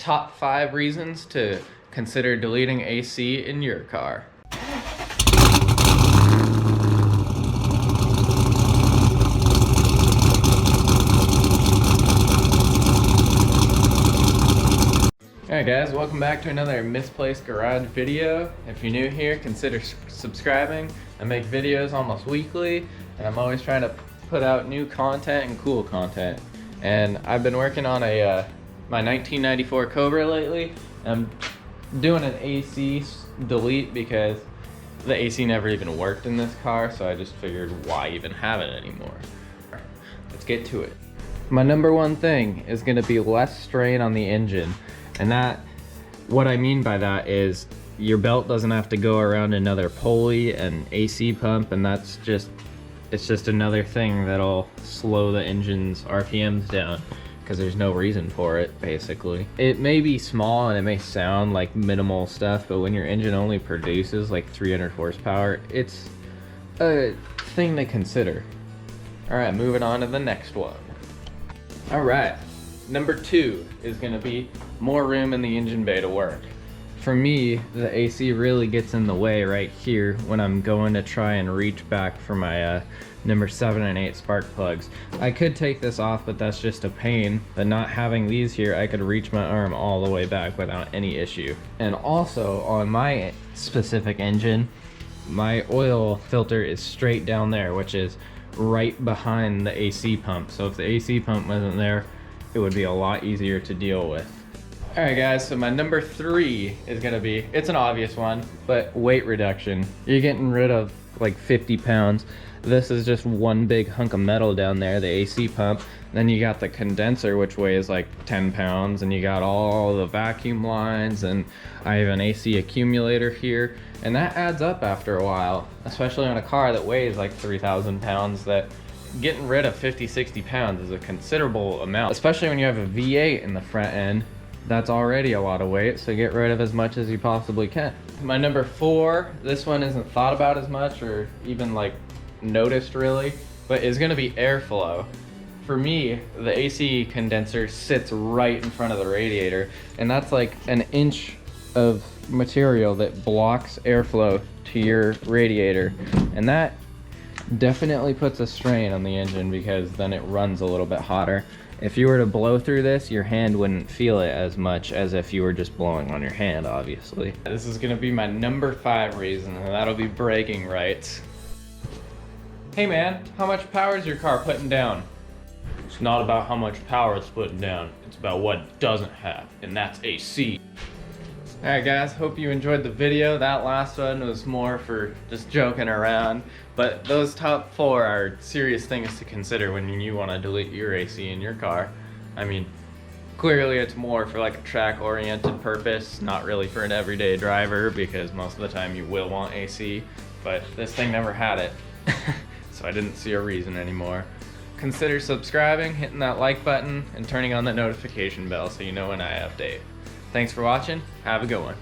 top 5 reasons to consider deleting AC in your car. Alright guys, welcome back to another Misplaced Garage video. If you're new here, consider subscribing. I make videos almost weekly, and I'm always trying to put out new content and cool content. And I've been working on my 1994 Cobra lately. I'm doing an AC delete because the AC never even worked in this car, so I just figured why even have it anymore. Let's get to it. My number one thing is going to be less strain on the engine. And what I mean by that is your belt doesn't have to go around another pulley and AC pump, and it's just another thing that'll slow the engine's RPMs down because there's no reason for it, basically. It may be small and it may sound like minimal stuff, but when your engine only produces like 300 horsepower, it's a thing to consider. All right, moving on to the next one. All right. Number 2 is going to be more room in the engine bay to work. For me, the AC really gets in the way right here when I'm going to try and reach back for my number 7 and 8 spark plugs. I could take this off, but that's just a pain. But not having these here, I could reach my arm all the way back without any issue. And also on my specific engine, my oil filter is straight down there, which is right behind the AC pump. So if the AC pump wasn't there, it would be a lot easier to deal with. All right guys, so my number 3 is gonna be, it's an obvious one, but weight reduction. You're getting rid of like 50 pounds. This is just one big hunk of metal down there, the AC pump. Then you got the condenser, which weighs like 10 pounds, and you got all the vacuum lines, and I have an AC accumulator here, and that adds up after a while, especially on a car that weighs like 3,000 pounds. That getting rid of 50-60 pounds is a considerable amount, especially when you have a V8 in the front end. That's already a lot of weight, so get rid of as much as you possibly can. My number 4, this one isn't thought about as much or even like noticed really, but is going to be airflow. For me, the AC condenser sits right in front of the radiator, and that's like an inch of material that blocks airflow to your radiator, and that definitely puts a strain on the engine because then it runs a little bit hotter. If you were to blow through this, your hand wouldn't feel it as much as if you were just blowing on your hand, obviously. This is gonna be my number 5 reason, and that'll be braking rights. Hey man, how much power is your car putting down? It's not about how much power it's putting down, it's about what it doesn't have, and that's AC. Alright guys, hope you enjoyed the video. That last one was more for just joking around, but those top 4 are serious things to consider when you want to delete your AC in your car. I mean, clearly it's more for like a track-oriented purpose, not really for an everyday driver, because most of the time you will want AC, but this thing never had it, so I didn't see a reason anymore. Consider subscribing, hitting that like button, and turning on the notification bell so you know when I update. Thanks for watching. Have a good one.